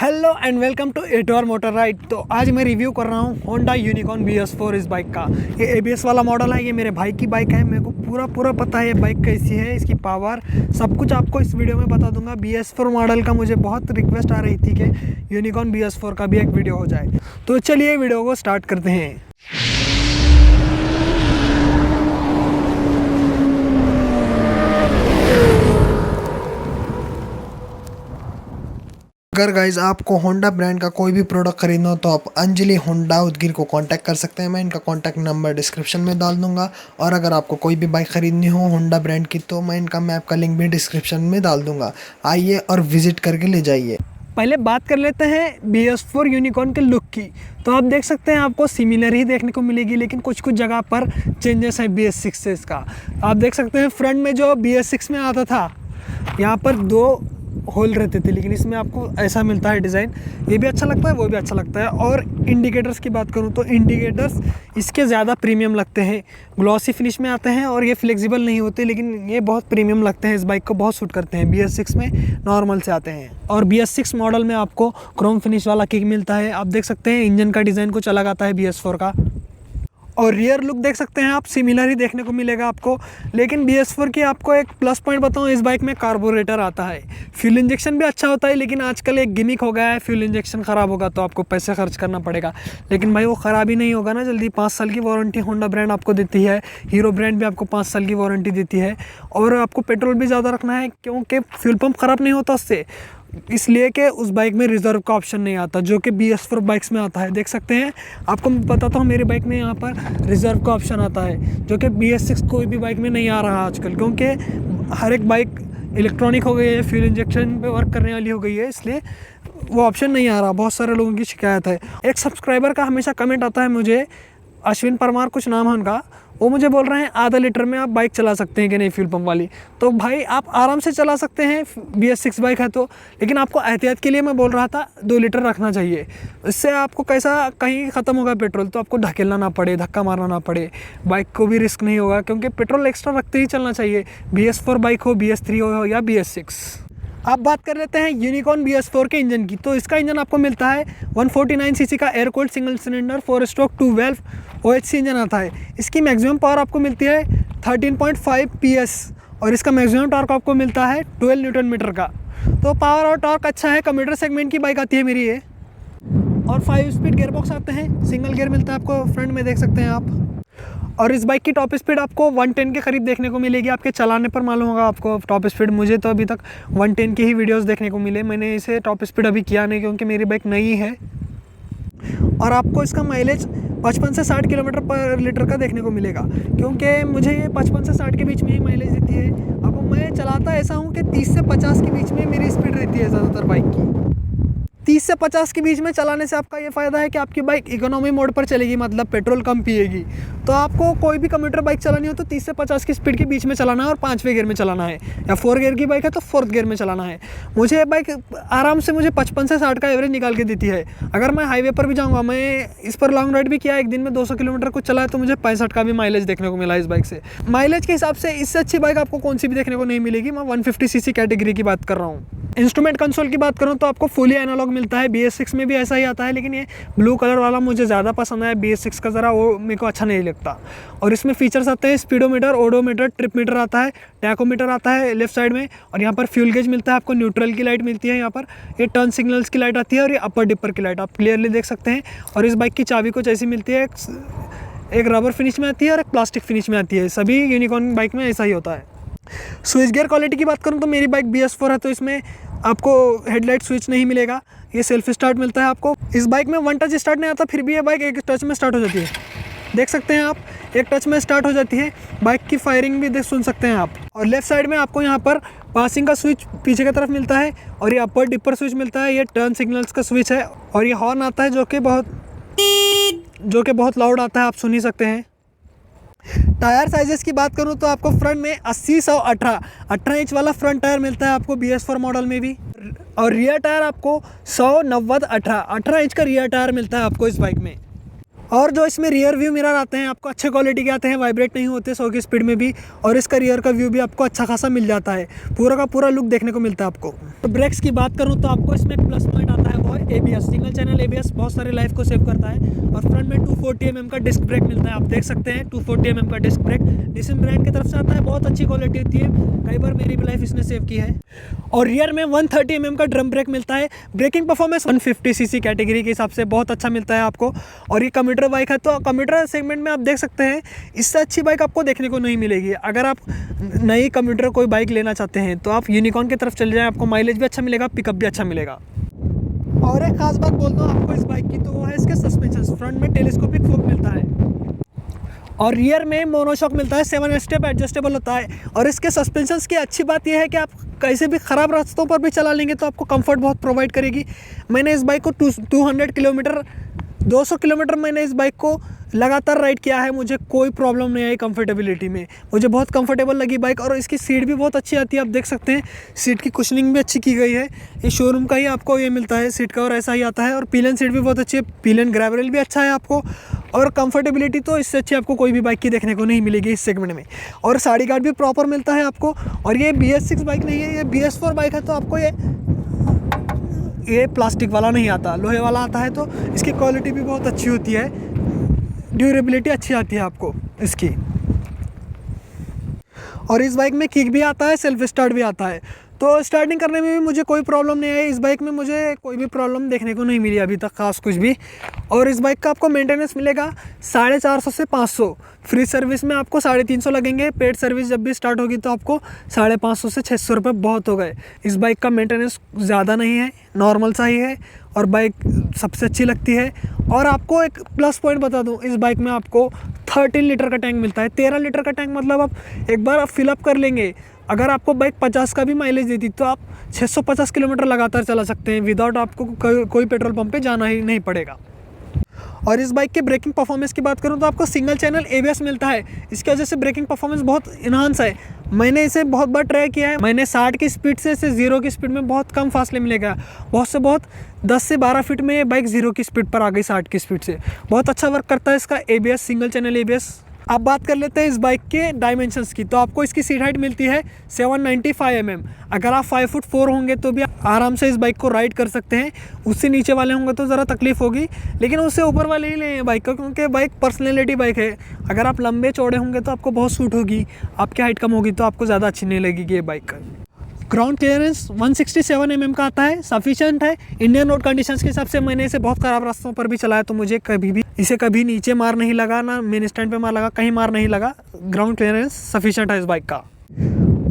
Hello and welcome to एटोर motor ride. तो आज मैं रिव्यू कर रहा हूँ होंडा यूनिकॉर्न BS4 इस बाइक का। ये ABS वाला मॉडल है। ये मेरे भाई की बाइक है। मेरे को पूरा पता है ये बाइक कैसी है, इसकी पावर सब कुछ आपको इस वीडियो में बता दूंगा। BS4 मॉडल का मुझे बहुत रिक्वेस्ट आ रही थी कि यूनिकॉर्न BS4 का भी एक वीडियो हो जाए। तो चलिए वीडियो को स्टार्ट करते हैं। अगर गाइज आपको होंडा ब्रांड का कोई भी प्रोडक्ट खरीदना हो तो आप अंजलि होंडा उदगीर को कांटेक्ट कर सकते हैं। मैं इनका कांटेक्ट नंबर डिस्क्रिप्शन में डाल दूंगा। और अगर आपको कोई भी बाइक खरीदनी हो होंडा ब्रांड की तो मैं इनका मैप का लिंक भी डिस्क्रिप्शन में डाल दूंगा। आइए और विजिट करके ले जाइए। पहले बात कर लेते हैं BS4 यूनिकॉर्न के लुक की। तो आप देख सकते हैं आपको सिमिलर ही देखने को मिलेगी, लेकिन कुछ जगह पर चेंजेस है BS6 से। इसका आप देख सकते हैं फ्रंट में जो BS6 में आता था यहाँ पर 2 होल रहते थे, लेकिन इसमें आपको ऐसा मिलता है डिज़ाइन। ये भी अच्छा लगता है, वो भी अच्छा लगता है। और इंडिकेटर्स की बात करूँ तो इंडिकेटर्स इसके ज़्यादा प्रीमियम लगते हैं, ग्लॉसी फिनिश में आते हैं और ये फ्लेक्सिबल नहीं होते, लेकिन ये बहुत प्रीमियम लगते हैं। इस बाइक को बहुत सूट करते हैं। BS6 में नॉर्मल से आते हैं और BS6 मॉडल में आपको क्रोम फिनिश वाला किक मिलता है। आप देख सकते हैं इंजन का डिज़ाइन कुछ अलग आता है BS4 का। और रियर लुक देख सकते हैं आप, सिमिलर ही देखने को मिलेगा आपको। लेकिन BS4 की आपको एक प्लस पॉइंट बताऊं, इस बाइक में कार्बोरेटर आता है। फ्यूल इंजेक्शन भी अच्छा होता है, लेकिन आजकल एक गिमिक हो गया है, फ्यूल इंजेक्शन ख़राब होगा तो आपको पैसे खर्च करना पड़ेगा। लेकिन भाई वो ख़राब ही नहीं होगा ना जल्दी। 5 साल की वारंटी होंडा ब्रांड आपको देती है। हीरो ब्रांड भी आपको 5 साल की वारंटी देती है। और आपको पेट्रोल भी ज़्यादा रखना है, क्योंकि फ्यूल पंप ख़राब नहीं होता उससे, इसलिए कि उस बाइक में रिज़र्व का ऑप्शन नहीं आता, जो कि BS4 बाइक्स में आता है। देख सकते हैं, आपको बताता हूँ मेरी बाइक में यहाँ पर रिज़र्व का ऑप्शन आता है, जो कि BS6 कोई भी बाइक में नहीं आ रहा आजकल, क्योंकि हर एक बाइक इलेक्ट्रॉनिक हो गई है, फ्यूल इंजेक्शन पे वर्क करने वाली हो गई है, इसलिए वो ऑप्शन नहीं आ रहा। बहुत सारे लोगों की शिकायत है। एक सब्सक्राइबर का हमेशा कमेंट आता है मुझे, अश्विन परमार कुछ नाम है उनका, वो मुझे बोल रहे हैं आधा लीटर में आप बाइक चला सकते हैं कि नहीं फ्यूल पंप वाली। तो भाई आप आराम से चला सकते हैं, BS6 बाइक है तो। लेकिन आपको एहतियात के लिए मैं बोल रहा था 2 लीटर रखना चाहिए। इससे आपको कैसा, कहीं ख़त्म होगा पेट्रोल तो आपको ढकेलना ना पड़े, धक्का मारना ना पड़े, बाइक को भी रिस्क नहीं होगा, क्योंकि पेट्रोल एक्स्ट्रा रखते ही चलना चाहिए। BS4 बाइक हो, BS3 हो या BS6। अब बात कर लेते हैं यूनिकॉर्न BS4 के इंजन की। तो इसका इंजन आपको मिलता है 149 सीसी का air cooled single cylinder 4 stroke 2 valve OHC engine आता है। इसकी मैक्सिमम पावर आपको मिलती है 13.5 PS और इसका मैक्सिमम टॉर्क आपको मिलता है 12 न्यूटन मीटर का। तो पावर और टॉर्क अच्छा है। कम्यूटर सेगमेंट की बाइक आती है मेरी ये। और 5 स्पीड गियर बॉक्स आते हैं, सिंगल गियर मिलता है आपको फ्रंट में, देख सकते हैं आप। और इस बाइक की टॉप स्पीड आपको 110 के करीब देखने को मिलेगी। आपके चलाने पर मालूम होगा आपको टॉप स्पीड। मुझे तो अभी तक 110 की ही वीडियोस देखने को मिले। मैंने इसे टॉप स्पीड अभी किया नहीं, क्योंकि मेरी बाइक नई है। और आपको इसका माइलेज 55 से 60 किलोमीटर पर लीटर का देखने को मिलेगा, क्योंकि मुझे ये 55 से 60 के बीच में ही माइलेज देती है। अब मैं चलाता ऐसा हूँ कि 30 से 50 के बीच में मेरी स्पीड रहती है ज़्यादातर बाइक की। 30 से 50 के बीच में चलाने से आपका ये फ़ायदा है कि आपकी बाइक इकोनॉमी मोड पर चलेगी, मतलब पेट्रोल कम पिएगी। तो आपको कोई भी कम्यूटर बाइक चलानी हो तो 30 से 50 की स्पीड के बीच में चलाना है और 5वें गियर में चलाना है, या 4 गियर की बाइक है तो 4th गियर में चलाना है। मुझे ये बाइक आराम से मुझे 55 से 60 का एवरेज निकाल के देती है। अगर मैं हाईवे पर भी जाऊँगा, मैं इस पर लॉन्ग राइड भी किया, एक दिन में 200 किलोमीटर कुछ चला है, तो मुझे 65 का भी माइलेज देखने को मिला इस बाइक से। माइलेज के हिसाब से इससे अच्छी बाइक आपको कौन सी भी देखने को नहीं मिलेगी। मैं 150 सीसी कैटेगरी की बात कर रहा हूँ। इंस्ट्रूमेंट कंसोल की बात करूँ तो आपको फुली एनालॉग मिलता है। BS6 में भी ऐसा ही आता है, लेकिन ये ब्लू कलर वाला मुझे ज़्यादा पसंद है। BS6 का ज़रा वो मेरे को अच्छा नहीं लगता। और इसमें फीचर्स आते हैं स्पीडोमीटर, ओडोमीटर, ट्रिप मीटर आता है, टैकोमीटर आता है लेफ्ट साइड में। और यहाँ पर फ्यूल गेज मिलता है आपको, न्यूट्रल की लाइट मिलती है यहाँ पर, ये टर्न सिग्नल्स की लाइट आती है, और ये अपर डिपर की लाइट आप क्लियरली देख सकते हैं। और इस बाइक की चाबी कुछ ऐसी मिलती है, एक रबर फिनिश में आती है और एक प्लास्टिक फिनिश में आती है। सभी यूनिकॉर्न बाइक में ऐसा ही होता है। स्विच गियर क्वालिटी की बात करूँ तो मेरी बाइक BS4 है, तो इसमें आपको हेडलाइट स्विच नहीं मिलेगा, ये सेल्फ स्टार्ट मिलता है आपको। इस बाइक में 1 टच स्टार्ट नहीं आता, फिर भी ये बाइक एक टच में स्टार्ट हो जाती है। देख सकते हैं आप, एक टच में स्टार्ट हो जाती है। बाइक की फायरिंग भी सुन सकते हैं आप। और लेफ्ट साइड में आपको यहाँ पर पासिंग का स्विच पीछे की तरफ मिलता है, और ये अपर डिपर स्विच मिलता है, ये टर्न सिग्नल्स का स्विच है, और ये हॉर्न आता है जो कि बहुत लाउड आता है, आप सुन ही सकते हैं। टायर साइजेस की बात करूं तो आपको फ्रंट में 80 100 18 इंच वाला फ्रंट टायर मिलता है आपको BS4 मॉडल में भी। और रियर टायर आपको 100 90 18 इंच का रियर टायर मिलता है आपको इस बाइक में। और जो इसमें रियर व्यू मिरर आते हैं आपको अच्छे क्वालिटी के आते हैं, वाइब्रेट नहीं होते 100 की स्पीड में भी। और इसका रियर का व्यू भी आपको अच्छा खासा मिल जाता है, पूरा का पूरा लुक देखने को मिलता है आपको। तो ब्रेक्स की बात करूँ तो आपको इसमें एक प्लस पॉइंट आता है, वो ABS, सिंगल चैनल ABS बहुत सारे लाइफ को सेव करता है। और फ्रंट में 240 mm का डिस्क ब्रेक मिलता है, आप देख सकते हैं 240 mm का डिस्क ब्रेक निसिन ब्रांड की तरफ से आता है, बहुत अच्छी क्वालिटी होती है, कई बार मेरी भी लाइफ इसने सेव की है। और रियर में 130 mm का ड्रम ब्रेक मिलता है, ब्रेकिंग परफॉर्मेंस 150 cc कैटेगरी के हिसाब से बहुत अच्छा मिलता है आपको। और ये कम्यूटर बाइक है, तो कम्यूटर सेगमेंट में आप देख सकते हैं इससे अच्छी बाइक आपको देखने को नहीं मिलेगी। अगर आप नई कम्यूटर कोई बाइक लेना चाहते हैं तो आप यूनिकॉर्न की तरफ चले जाएं, आपको माइलेज भी अच्छा मिलेगा, पिकअप भी अच्छा मिलेगा। और एक खास बात बोल दूँ आपको इस बाइक की, तो वो है इसके सस्पेंशन। फ्रंट में टेलीस्कोपिक फोक मिलता है और रियर में मोनोशॉक मिलता है, 7 स्टेप एडजस्टेबल होता है। और इसके सस्पेंशंस की अच्छी बात यह है कि आप कैसे भी ख़राब रास्तों पर भी चला लेंगे तो आपको कंफर्ट बहुत प्रोवाइड करेगी। मैंने इस बाइक को 200 किलोमीटर 200 किलोमीटर मैंने इस बाइक को लगातार राइड किया है, मुझे कोई प्रॉब्लम नहीं आई कंफर्टेबिलिटी में, मुझे बहुत कंफर्टेबल लगी बाइक। और इसकी सीट भी बहुत अच्छी आती है, आप देख सकते हैं सीट की कुशनिंग भी अच्छी की गई है, ये शोरूम का ही आपको ये मिलता है सीट का और ऐसा ही आता है। और पिलियन सीट भी बहुत अच्छी है, पिलियन ग्रैब रेल भी अच्छा है आपको। और कंफर्टेबिलिटी तो इससे अच्छी आपको कोई भी बाइक की देखने को नहीं मिलेगी इस सेगमेंट में। और साड़ी गार्ड भी प्रॉपर मिलता है आपको। और ये BS6 बाइक नहीं है, ये BS4 बाइक है, तो आपको ये प्लास्टिक वाला नहीं आता, लोहे वाला आता है, तो इसकी क्वालिटी भी बहुत अच्छी होती है, ड्यूरेबिलिटी अच्छी आती है आपको इसकी। और इस बाइक में किक भी आता है, सेल्फ स्टार्ट भी आता है, तो स्टार्टिंग करने में भी मुझे कोई प्रॉब्लम नहीं आई। इस बाइक में मुझे कोई भी प्रॉब्लम देखने को नहीं मिली अभी तक खास कुछ भी। और इस बाइक का आपको मेंटेनेंस मिलेगा 450 से 500, फ्री सर्विस में आपको 350 लगेंगे, पेड सर्विस जब भी स्टार्ट होगी तो आपको 550 से 600 रुपये बहुत हो गए। इस बाइक का मेंटेनेंस ज़्यादा नहीं है, नॉर्मल सा ही है, और बाइक सबसे अच्छी लगती है। और आपको एक प्लस पॉइंट बता दूं, इस बाइक में आपको 13 लीटर का टैंक मिलता है। 13 लीटर का टैंक मतलब आप एक बार फिलअप कर लेंगे, अगर आपको बाइक 50 का भी माइलेज देती तो आप 650 किलोमीटर लगातार चला सकते हैं, विदाउट आपको कोई पेट्रोल पंप पे जाना ही नहीं पड़ेगा। और इस बाइक के ब्रेकिंग परफॉर्मेंस की बात करूं तो आपको सिंगल चैनल ABS मिलता है, इसकी वजह से ब्रेकिंग परफॉर्मेंस बहुत इन्हांस है। मैंने इसे बहुत बार ट्राई किया है, मैंने 60 की स्पीड से 0 की स्पीड में बहुत कम फासले मिलेगा, बहुत से बहुत 10 से 12 फीट में ये बाइक 0 की स्पीड पर आ गई 60 की स्पीड से। बहुत अच्छा वर्क करता है इसका ABS, सिंगल चैनल ABS। अब बात कर लेते हैं इस बाइक के डायमेंशंस की, तो आपको इसकी सीट हाइट मिलती है 795 mm। अगर आप 5 फुट 4 होंगे तो भी आराम से इस बाइक को राइड कर सकते हैं, उससे नीचे वाले होंगे तो ज़रा तकलीफ होगी, लेकिन उससे ऊपर वाले ही लें बाइक का, क्योंकि बाइक पर्सनैलिटी बाइक है। अगर आप लंबे चौड़े होंगे तो आपको बहुत सूट होगी, आपकी हाइट कम होगी तो आपको ज़्यादा अच्छी नहीं लगेगी ये बाइक। ग्राउंड क्लियरेंस 167 mm का आता है, सफिशिएंट है इंडियन रोड कंडीशंस के हिसाब से। मैंने इसे बहुत ख़राब रास्तों पर भी चलाया तो मुझे कभी नीचे मार नहीं लगा, ना मेन स्टैंड पे मार लगा, कहीं मार नहीं लगा। ग्राउंड क्लियरेंस सफिशिएंट है इस बाइक का।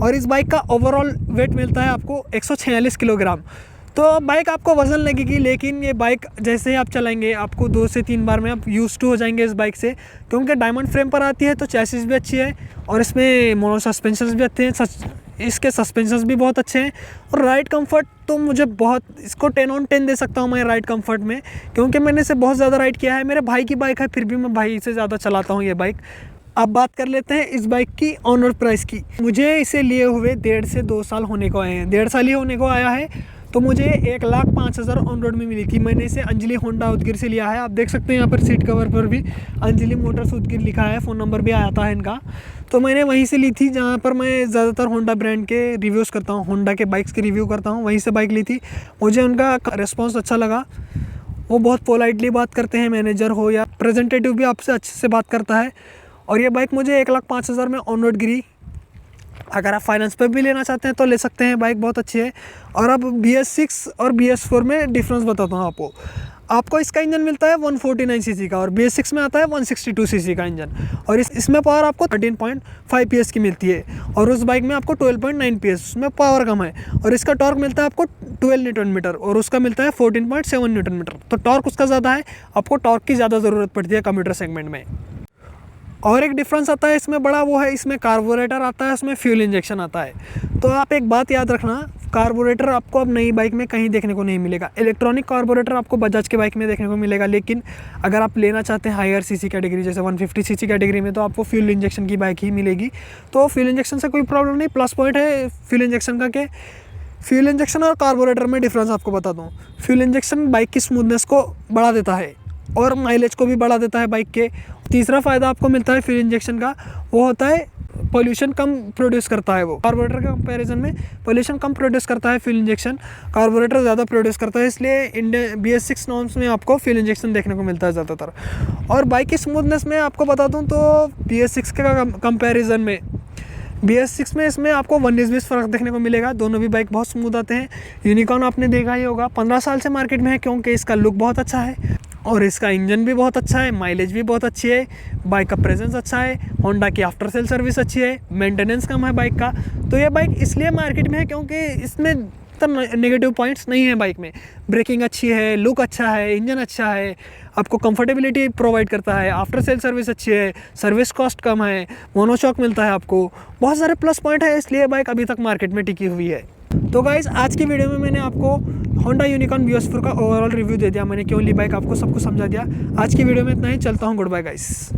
और इस बाइक का ओवरऑल वेट मिलता है आपको 146 किलोग्राम। तो बाइक आपको वज़न लगेगी, लेकिन ये बाइक जैसे ही आप चलाएंगे आपको 2 से 3 बार में आप यूज़ टू हो जाएंगे इस बाइक से, क्योंकि डायमंड फ्रेम पर आती है तो चैसिस भी अच्छी है और इसमें मोनो सस्पेंशन भी अच्छे हैं, इसके सस्पेंशंस भी बहुत अच्छे हैं। और राइड कंफर्ट तो मुझे बहुत, इसको 10/10 दे सकता हूँ मैं राइड कंफर्ट में, क्योंकि मैंने इसे बहुत ज़्यादा राइड किया है। मेरे भाई की बाइक है, फिर भी मैं भाई से ज़्यादा चलाता हूँ ये बाइक। अब बात कर लेते हैं इस बाइक की ऑन रोड प्राइस की। मुझे इसे लिए हुए 1.5 से 2 साल होने को आए हैं, 1.5 साल ही होने को आया है, तो मुझे 1,05,000 ऑन रोड में मिली थी। मैंने इसे अंजलि होंडा उदगीर से लिया है, आप देख सकते हैं यहाँ पर सीट कवर पर भी अंजलि मोटर्स उदगीर लिखा है, फ़ोन नंबर भी आया था इनका। तो मैंने वहीं से ली थी जहाँ पर मैं ज़्यादातर होंडा ब्रांड के रिव्यूज़ करता हूँ, होंडा के बाइक्स के रिव्यू करता हूँ, वहीं से बाइक ली थी। मुझे उनका रिस्पॉन्स अच्छा लगा, वो बहुत पोलाइटली बात करते हैं, मैनेजर हो या रिप्रेजेंटेटिव भी आपसे अच्छे से बात करता है। और ये बाइक मुझे 1,05,000 में ऑन रोड गिरी। अगर आप फाइनेंस पे भी लेना चाहते हैं तो ले सकते हैं, बाइक बहुत अच्छी है। और अब BS6 और BS4 में डिफरेंस बताता हूँ आपको इसका इंजन मिलता है 149 सीसी का और BS6 में आता है 162 सीसी का इंजन। और इसमें पावर आपको 13.5 PS की मिलती है, और उस बाइक में आपको 12.9 PS, उसमें पावर कम है। और इसका टॉर्क मिलता है आपको 12 न्यूटन मीटर और उसका मिलता है 14.7 न्यूटन मीटर। तो टॉर्क उसका ज़्यादा है, आपको टॉर्क की ज़्यादा ज़रूरत पड़ती है कम्यूटर सेगमेंट में। और एक डिफरेंस आता है इसमें बड़ा, वो है इसमें कार्बोरेटर आता है, उसमें फ्यूल इंजेक्शन आता है। तो आप एक बात याद रखना, कार्बोरेटर आपको अब नई बाइक में कहीं देखने को नहीं मिलेगा। इलेक्ट्रॉनिक कार्बोरेटर आपको बजाज के बाइक में देखने को मिलेगा, लेकिन अगर आप लेना चाहते हैं हायर सीसी कैटेगरी जैसे 150 सीसी कैटेगरी में, तो आपको फ्यूल इंजेक्शन की बाइक ही मिलेगी। तो फ्यूल इंजेक्शन से कोई प्रॉब्लम नहीं। प्लस पॉइंट है फ्यूल इंजेक्शन का कि फ्यूल इंजेक्शन और कार्बोरेटर में डिफरेंस आपको बता दूँ। फ्यूल इंजेक्शन बाइक की स्मूथनेस को बढ़ा देता है और माइलेज को भी बढ़ा देता है बाइक के। तीसरा फ़ायदा आपको मिलता है फ्यूल इंजेक्शन का, वो होता है पोल्यूशन कम प्रोड्यूस करता है, वो कार्बोरेटर के कंपैरिजन में पोल्यूशन कम प्रोड्यूस करता है। फ्यूल इंजेक्शन कार्बोरेटर ज़्यादा प्रोड्यूस करता है, इसलिए इंडिया BS6 नॉर्म्स में आपको फ्यूल इंजेक्शन देखने को मिलता है ज़्यादातर। और बाइक की स्मूथनेस में आपको बता दूँ तो BS6 के कंपैरिजन में BS6 में इसमें आपको 19-20 फ़र्क देखने को मिलेगा। दोनों भी बाइक बहुत स्मूथ आते हैं। यूनिकॉर्न आपने देखा ही होगा, 15 साल से मार्केट में है, क्योंकि इसका लुक बहुत अच्छा है और इसका इंजन भी बहुत अच्छा है, माइलेज भी बहुत अच्छी है, बाइक का प्रेजेंस अच्छा है, होंडा की आफ्टर सेल सर्विस अच्छी है, मेंटेनेंस कम है बाइक का। तो ये बाइक इसलिए मार्केट में है क्योंकि इसमें नेगेटिव पॉइंट्स नहीं है बाइक में। ब्रेकिंग अच्छी है, लुक अच्छा है, इंजन अच्छा है, आपको कंफर्टेबिलिटी प्रोवाइड करता है, आफ्टर सेल सर्विस अच्छी है, सर्विस कॉस्ट कम है, मोनोशॉक मिलता है आपको, बहुत सारे प्लस पॉइंट है, इसलिए बाइक अभी तक मार्केट में टिकी हुई है। तो गाइज़ आज की वीडियो में मैंने आपको होंडा यूनिकॉर्न BS4 का ओवरऑल रिव्यू दे दिया, मैंने क्यों ली बाइक आपको सब कुछ समझा दिया। आज की वीडियो में इतना ही, चलता हूँ, गुड बाय गाइस।